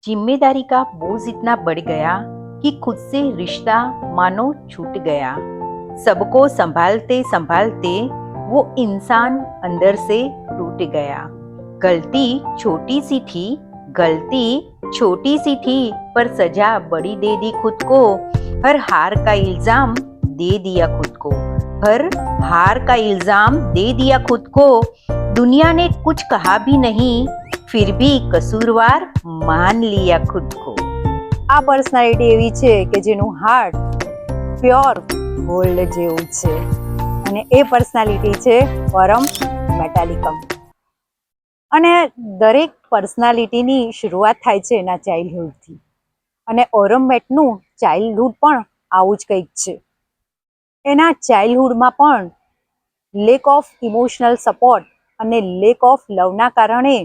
जिम्मेदारी का बोझ इतना बढ़ गया कि खुद से रिश्ता मानो छूट गया। सबको संभालते संभालते वो इंसान अंदर से टूट गया। गलती छोटी सी थी, गलती छोटी सी थी, पर सजा बड़ी दे दी खुद को। हर हार का इल्जाम दे दिया खुद को, हर हार का इल्जाम दे दिया खुद को। दुनिया ने कुछ कहा भी नहीं, फिर भी कसूरवार मान लिया खुद को। આ પર્સનાલિટી એવી છે કે જેનું હાર્ટ પ્યોર ગોલ્ડ જેવું છે અને એ પર્સનાલિટી છે ઓરમ મેટાલિકમ. અને દરેક પર્સનાલિટીની શરૂઆત થાય છે એના ચાઇલ્ડહુડથી, અને ઓરમ મેટનું ચાઇલ્ડહુડ પણ આવું જ કંઈક છે. એના ચાઇલ્ડહુડમાં પણ લેક ઓફ ઇમોશનલ સપોર્ટ અને લેક ઓફ લવના કારણે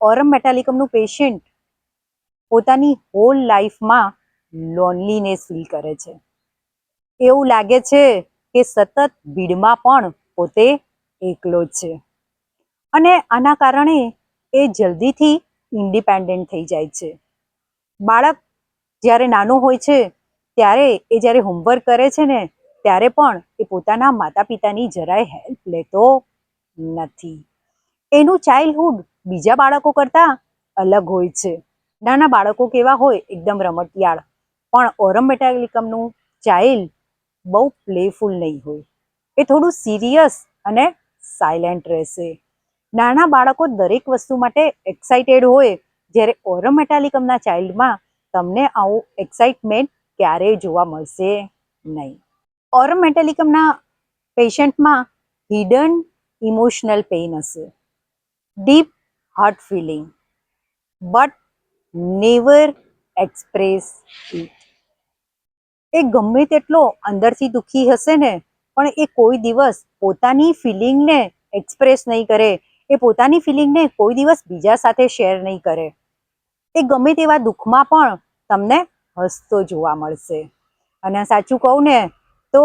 ઓરમ મેટાલિકમનું પેશન્ટ પોતાની હોલ લાઈફમાં લોનલીનેસ ફીલ કરે છે. એવું લાગે છે કે સતત ભીડમાં પણ પોતે એકલો જ છે, અને આના કારણે એ જલ્દીથી ઇન્ડિપેન્ડન્ટ થઈ જાય છે. બાળક જ્યારે નાનું હોય છે ત્યારે એ જ્યારે હોમવર્ક કરે છે ને ત્યારે પણ એ પોતાના માતા પિતાની જરાય હેલ્પ લેતો નથી. એનું ચાઇલ્ડહુડ બીજા બાળકો કરતાં અલગ હોય છે. નાના બાળકો કેવા હોય, એકદમ રમતિયાળ, પણ ઓરમ મેટાલિકમનું ચાઇલ્ડ બહુ પ્લેફુલ નહીં હોય. એ થોડું સિરિયસ અને સાયલેન્ટ રહેશે. નાના બાળકો દરેક વસ્તુ માટે એક્સાઇટેડ હોય, જ્યારે ઓરમ મેટાલિકમના ચાઇલ્ડમાં તમને આવું એક્સાઇટમેન્ટ ક્યારેય જોવા મળશે નહીં. ઓરમ મેટાલિકમના પેશન્ટમાં હિડન ઇમોશનલ પેઇન હશે, deep hurt feeling, but never express it. એ ગમે તેટલો અંદરથી દુઃખી હશે ને, પણ એ કોઈ દિવસ પોતાની ફિલિંગને એક્સપ્રેસ નહીં કરે. એ પોતાની ફિલિંગને કોઈ દિવસ બીજા સાથે શેર નહીં કરે. એ ગમે તેવા દુઃખમાં પણ તમને હસતો જોવા મળશે. અને સાચું કહું ને તો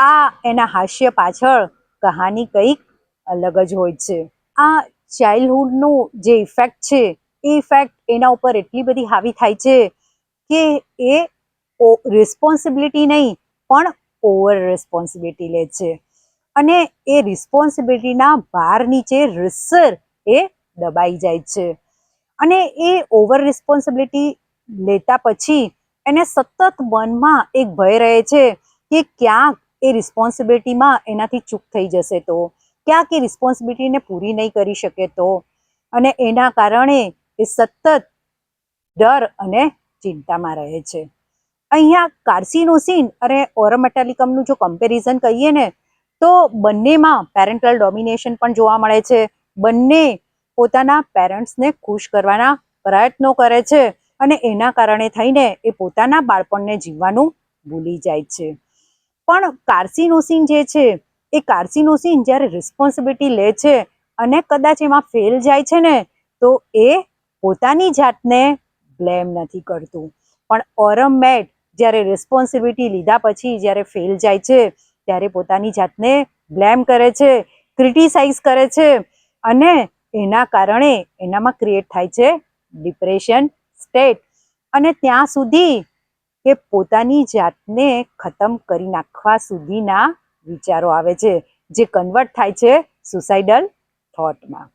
આ એના હાસ્ય પાછળ કહાની કંઈક અલગ જ હોય છે. આ ચાઇલ્ડહુડનું જે ઇફેક્ટ છે એ ઇફેક્ટ એના ઉપર એટલી બધી હાવી થાય છે કે એ રિસ્પોન્સિબિલિટી નહીં પણ ઓવર રિસ્પોન્સિબિલિટી લે છે, અને એ રિસ્પોન્સિબિલિટીના ભાર નીચે રીતસર એ દબાઈ જાય છે. અને એ ઓવર રિસ્પોન્સિબિલિટી લેતા પછી એને સતત મનમાં એક ભય રહે છે કે ક્યાંક એ રિસ્પોન્સિબિલિટીમાં એનાથી ચૂક થઈ જશે તો, ક્યાંક એ રિસ્પોન્સિબિલિટીને પૂરી નહીં કરી શકે તો, અને એના કારણે એ સતત ડર અને ચિંતામાં રહે છે. અહીંયા કાર્સિનોસિન અને ઓરમ મેટાલિકમનું જો કમ્પેરિઝન કહીએ ને તો બંનેમાં પેરેન્ટલ ડોમિનેશન પણ જોવા મળે છે. બંને પોતાના પેરેન્ટ્સને ખુશ કરવાના પ્રયત્નો કરે છે, અને એના કારણે થઈને એ પોતાના બાળપણને જીવવાનું ભૂલી જાય છે. પણ કાર્સિનોસિન જે છે એ કાર્સિનોસિન જ્યારે રિસ્પોન્સિબિલિટી લે છે અને કદાચ એમાં ફેલ જાય છે ને તો એ પોતાની જાતને બ્લેમ નથી કરતું. પણ ઓરમ મેટ જ્યારે રિસ્પોન્સિબિલિટી લીધા પછી જ્યારે ફેલ જાય છે ત્યારે પોતાની જાતને બ્લેમ કરે છે, ક્રિટિસાઇઝ કરે છે, અને એના કારણે એનામાં ક્રિએટ થાય છે ડિપ્રેશન સ્ટેટ. અને ત્યાં સુધી કે પોતાની જાતને ખતમ કરી નાખવા સુધીના વિચારો આવે છે, જે કન્વર્ટ થાય છે સુસાઇડલ થોટમાં.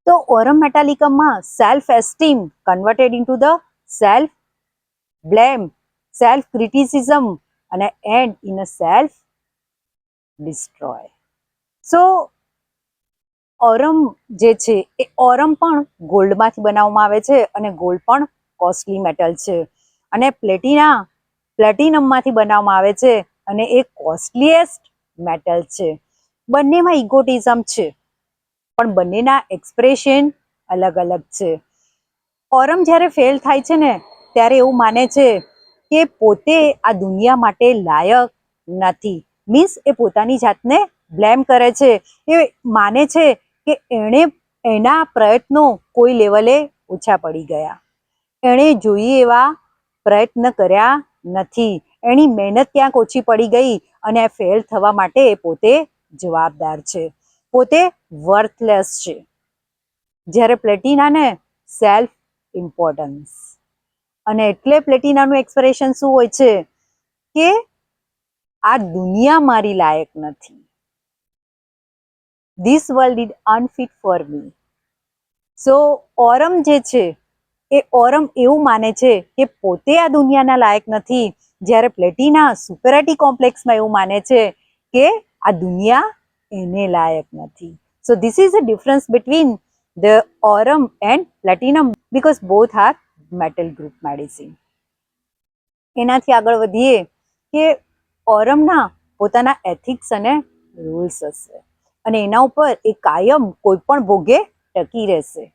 તો ઓરમ મેટાલિકમમાં self esteem converted into the self blame, self criticism, અને end in a self destroy. So Aurum જે છે એ ઓરમ પણ ગોલ્ડમાંથી બનાવવામાં આવે છે, અને ગોલ્ડ પણ કોસ્ટલી મેટલ છે, અને પ્લેટિનમમાંથી બનાવવામાં આવે છે, અને એ કોસ્ટલીએસ્ટ મેટલ છે. બંનેમાં ઇગોટિઝમ છે, પણ બંનેના એક્સપ્રેશન અલગ અલગ છે. ઓરમ જ્યારે ફેલ થાય છે ને ત્યારે એવું માને છે કે પોતે આ દુનિયા માટે લાયક નથી. મીન્સ એ પોતાની જાતને બ્લેમ કરે છે. એ માને છે કે એણે એના પ્રયત્નો કોઈ લેવલે ઓછા પડી ગયા, એણે જોઈએ એવા પ્રયત્ન કર્યા નથી, એની મહેનત ક્યાંક ઓછી પડી ગઈ, અને ફેલ થવા માટે પોતે જવાબદાર છે, પોતે વર્થલેસ છે. જ્યારે પ્લેટિનાને સેલ્ફ ઇમ્પોર્ટન્સ. અને એટલે પ્લેટિનાનું એક્સપ્રેશન શું હોય છે કે આ દુનિયા મારી લાયક નથી. This world is unfit for me. So Aurum જે છે એ ઓરમ એવું માને છે કે પોતે આ દુનિયાના લાયક નથી, જ્યારે પ્લેટિના સુપેરિયોરિટી કોમ્પ્લેક્સમાં એવું માને છે કે આ દુનિયા એને લાયક નથી. So this is a difference between the Aurum and platinum because both are metal group medicine. એનાથી આગળ વધીએ કે ઓરમના પોતાના એથિક્સ અને રૂલ્સ હશે અને એના ઉપર એ કાયમ કોઈ પણ ભોગે ટકી રહેશે.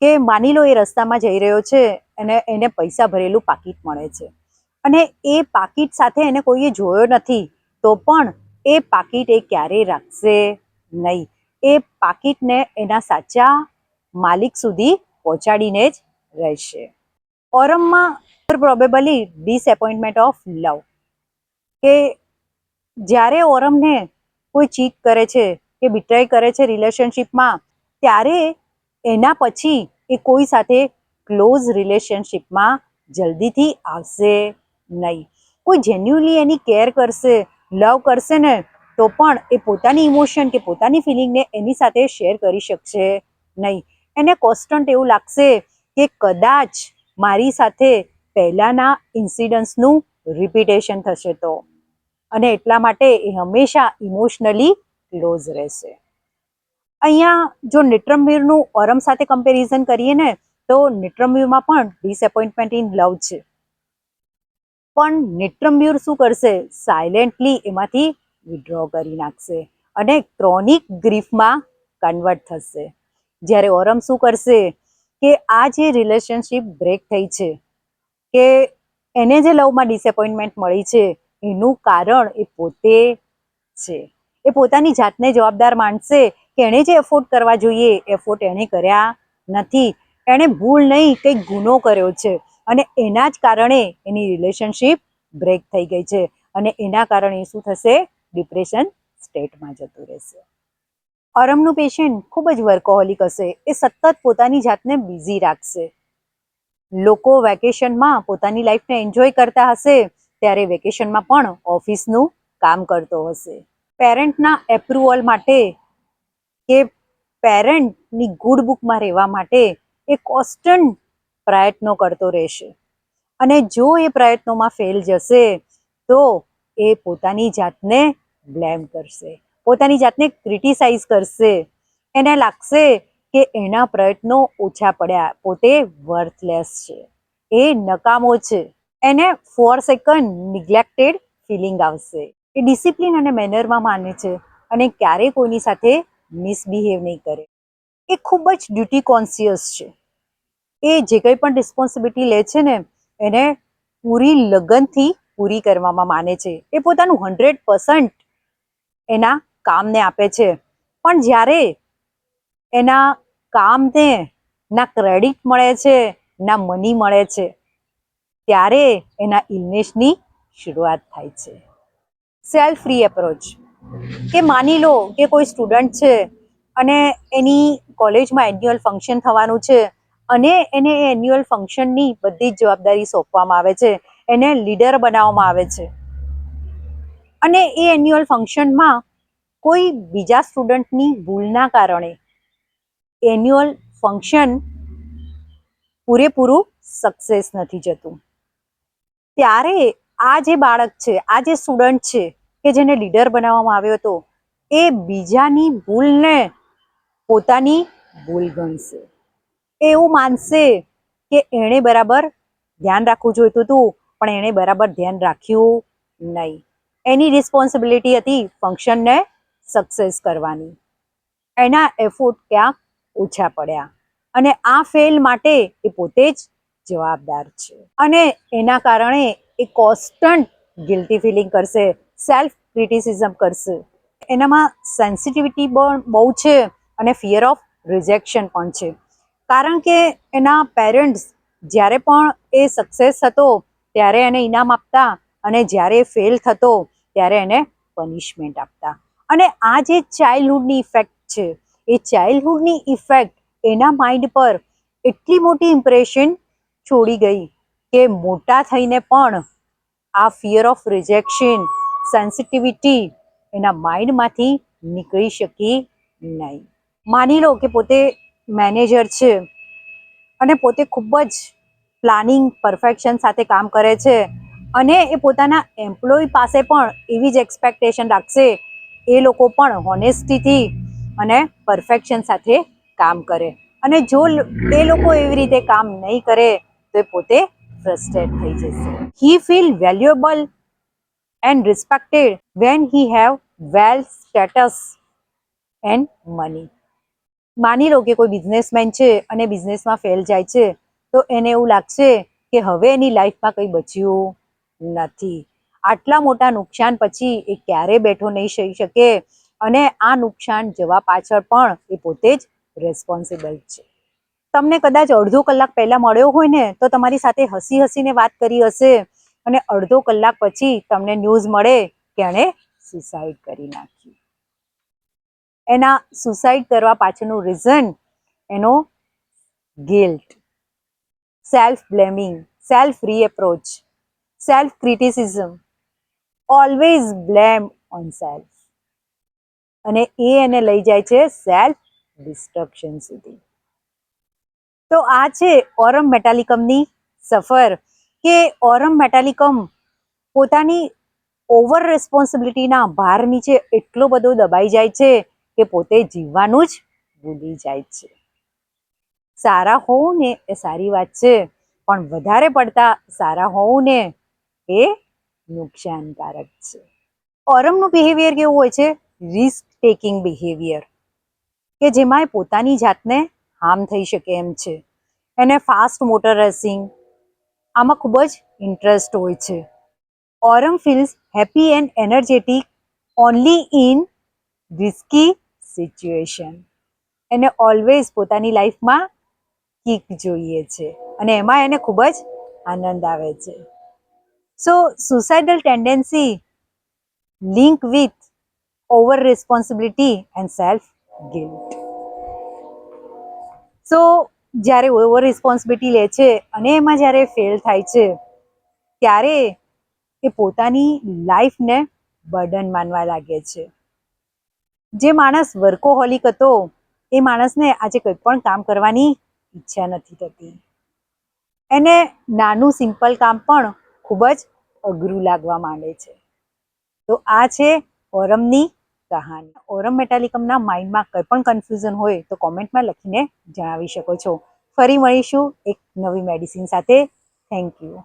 કે માની લો એ રસ્તામાં જઈ રહ્યો છે અને એને પૈસા ભરેલું પાકીટ મળે છે અને એ પાકીટ સાથે એને કોઈએ જોયો નથી, તો પણ એ પાકીટ એ ક્યારેય રાખશે નહીં. એ પાકીટને એના સાચા માલિક સુધી પહોંચાડીને જ રહેશે. ઓરમમાં પ્રોબેબલી ડિસએપોઇન્ટમેન્ટ ઓફ લવ, કે જ્યારે ઓરમને કોઈ ચીટ કરે છે કે બિટ્રાય કરે છે રિલેશનશિપમાં, ત્યારે એના પછી એ કોઈ સાથે ક્લોઝ રિલેશનશિપમાં જલ્દીથી આવશે નહીં. કોઈ જેન્યુઅલી એની કેર કરશે, લવ કરશે ને, તો પણ એ પોતાની ઇમોશન કે પોતાની ફિલિંગને એની સાથે શેર કરી શકશે નહીં. એને કોન્સ્ટન્ટ એવું લાગશે કે કદાચ મારી સાથે પહેલાના ઇન્સિડન્ટ્સનું રિપીટેશન થશે તો, અને એટલા માટે એ હંમેશા ઇમોશનલી ક્લોઝ રહેશે. અહીંયા જો નિટ્રમ્બ્યુરનું ઓરમ સાથે કમ્પેરિઝન કરીએ ને, તો નિટ્રમ્બ્યુરમાં પણ ડિસએપોઇન્ટમેન્ટ ઇન લવ છે, પણ નિટ્રમ્બ્યુર શું કરશે, સાયલેન્ટલી એમાંથી વિડ્રો કરી નાખશે અને ક્રોનિક ગ્રીફમાં કન્વર્ટ થશે. જ્યારે ઓરમ શું કરશે કે આ જે રિલેશનશિપ બ્રેક થઈ છે, કે એને જે લવમાં ડિસએપોઇન્ટમેન્ટ મળી છે, એનું કારણ એ પોતે છે. એ પોતાની જાતને જવાબદાર માનશે કે એણે જે એફોર્ટ કરવા જોઈએ એફોર્ટ એણે કર્યા નથી. એણે ભૂલ નહીં, કંઈક ગુનો કર્યો છે અને એના જ કારણે એની રિલેશનશિપ બ્રેક થઈ ગઈ છે અને એના કારણે શું થશે, ડિપ્રેશન સ્ટેટમાં જતું રહેશે. ઓરમનું પેશન્ટ ખૂબ જ વર્કોહોલિક હશે. એ સતત પોતાની જાતને બિઝી રાખશે. લોકો વેકેશનમાં પોતાની લાઈફને એન્જોય કરતા હશે, ત્યારે વેકેશનમાં પણ ઓફિસનું કામ કરતો હશે. પેરેન્ટના એપ્રુવલ માટે કે પેરેન્ટની ગુડ બુકમાં રહેવા માટે એ કોન્સ્ટન્ટ પ્રયત્નો કરતો રહેશે અને જો એ પ્રયત્નોમાં ફેલ જશે તો એ પોતાની જાતને બ્લેમ કરશે, પોતાની જાતને ક્રિટિસાઇઝ કરશે. એને લાગશે કે એના પ્રયત્નો ઓછા પડ્યા, પોતે વર્થલેસ છે, એ નકામો છે. એને ફોર સેકન્ડ નિગ્લેક્ટેડ ફિલિંગ આવશે. એ ડિસિપ્લિન અને મેનરમાં માને છે અને ક્યારેય કોઈની સાથે મિસબિહેવ નહીં કરે. એ ખૂબ જ ડ્યુટી કોન્શિયસ છે. એ જે કંઈ પણ રિસ્પોન્સિબિલિટી લે છે ને, એને પૂરી લગનથી પૂરી કરવામાં માને છે. એ પોતાનું 100% એના કામને આપે છે, પણ જ્યારે એના કામને ના ક્રેડિટ મળે છે, ના મની મળે છે, ત્યારે એના ઇલનેસની શરૂઆત થાય છે. સેલ્ફ ફ્રી એપ્રોચ, કે માની લો કે કોઈ સ્ટુડન્ટ છે અને એની કોલેજમાં એન્યુઅલ ફંક્શન થવાનું છે અને એને એ એન્યુઅલ ફંક્શનની બધી જ જવાબદારી સોંપવામાં આવે છે, એને લીડર બનાવવામાં આવે છે અને એ એન્યુઅલ ફંક્શનમાં કોઈ બીજા સ્ટુડન્ટની ભૂલના કારણે એન્યુઅલ ફંક્શન પૂરેપૂરું સક્સેસ નથી જતું. ત્યારે આ જે બાળક છે, આ જે સ્ટુડન્ટ છે કે જેને લીડર બનાવવામાં આવ્યો હતો, એ બીજાની ભૂલને પોતાની ભૂલ ગણશે. એવું માનશે કે એણે બરાબર ધ્યાન રાખવું જોઈતું હતું, પણ એણે બરાબર ધ્યાન રાખ્યું નહીં. એની રિસ્પોન્સિબિલિટી હતી ફંક્શનને સક્સેસ કરવાની, એના એફોર્ટ ક્યાંક ઓછા પડ્યા અને આ ફેલ માટે એ પોતે જ જવાબદાર છે અને એના કારણે એ કોન્સ્ટન્ટ ગિલ્ટી ફિલિંગ કરશે, સેલ્ફ ક્રિટિસિઝમ કરશે. એનામાં સેન્સિટિવિટી પણ બહુ છે અને ફિયર ઓફ રિજેક્શન પણ છે, કારણ કે એના પેરેન્ટ્સ જ્યારે પણ એ સક્સેસ થતો ત્યારે એને ઇનામ આપતા અને જ્યારે ફેલ થતો ત્યારે એને પનિશમેન્ટ આપતા. અને આ જે ચાઇલ્ડહુડની ઇફેક્ટ છે, એ ચાઇલ્ડહુડની ઇફેક્ટ એના માઇન્ડ પર એટલી મોટી ઇમ્પ્રેશન છોડી ગઈ કે મોટા થઈને પણ આ ફિયર ઓફ રિજેક્શન, સેન્સિટિવિટી એના માઇન્ડમાંથી નીકળી શકી નહીં. માની લો કે પોતે મેનેજર છે અને પોતે ખૂબ જ પ્લાનિંગ પરફેક્શન સાથે કામ કરે છે અને એ પોતાના એમ્પ્લોય પાસે પણ એવી જ એક્સપેક્ટેશન રાખશે એ લોકો પણ હોનેસ્ટીથી અને પરફેક્શન સાથે કામ કરે. અને જો એ લોકો એવી રીતે કામ નહીં કરે તો એ પોતે ફ્રસ્ટ્રેટ થઈ જશે. He feel valuable and respected when he have wealth, status and money. માની લો કે કોઈ બિઝનેસમેન છે અને બિઝનેસમાં ફેલ જાય છે તો એને એવું લાગશે કે હવે એની લાઈફમાં કંઈ બચ્યું નથી. આટલા મોટા નુકસાન પછી એ ક્યારે બેઠો નહીં થઈ શકે અને આ નુકસાન જવા પાછળ પણ એ પોતે જ રેસ્પોન્સિબલ છે. તમને કદાચ અડધો કલાક પહેલા મળ્યો હોય ને તો તમારી સાથે હસી હસીને વાત કરી હશે અને અડધો કલાક પછી તમને ન્યૂઝ મળે કે એણે સુસાઇડ કરી નાખ્યું. એના સુસાઇડ કરવા પાછળનું રીઝન એનો guilt, self blaming, self reapproach, self criticism, always blame on self. અને એ એને લઈ જાય છે સેલ્ફ ડિસ્ટ્રક્શન સુધી. તો આ છે ઓરમ મેટાલિકમની સફર, કે ઓરમ મેટાલિકમ પોતાની ઓવર રિસ્પોન્સિબિલિટીના ભાર નીચે એટલો બધો દબાઈ જાય છે કે પોતે જીવવાનું જ ભૂલી જાય છે. સારા હોવું ને એ સારી વાત છે, પણ વધારે પડતા સારા હોવું ને એ નુકસાનકારક છે. ઓરમનું બિહેવિયર કેવું હોય છે? રિસ્ક ટેકિંગ બિહેવિયર, કે જેમાં એ પોતાની જાતને હાર્મ થઈ શકે એમ છે. એને ફાસ્ટ મોટર રેસિંગ આમાં ખૂબ જ ઇન્ટરેસ્ટ હોય છે. Aurum feels happy and energetic only in risky situation. એને ઓલવેઝ પોતાની લાઈફમાં કિક જોઈએ છે અને એમાં એને ખૂબ જ આનંદ આવે છે. So suicidal tendency link with over responsibility and self guilt. So જ્યારે ઓવર રિસ્પોન્સિબિલિટી લે છે અને એમાં જ્યારે ફેલ થાય છે ત્યારે એ પોતાની લાઈફને બર્ડન માનવા લાગે છે. જે માણસ વર્કોહોલિક હતો એ માણસને આજે કંઈ પણ કામ કરવાની ઈચ્છા નથી થતી. એને નાનું સિમ્પલ કામ પણ ખૂબ જ અઘરું લાગવા માંડે છે. તો આ છે ઓરમની કહાની. ઓરમ મેટાલિકમના માઇન્ડમાં કંઈ પણ કન્ફ્યુઝન હોય તો કોમેન્ટમાં લખીને જણાવી શકો છો. ફરી મળીશું એક નવી મેડિસિન સાથે. Thank you.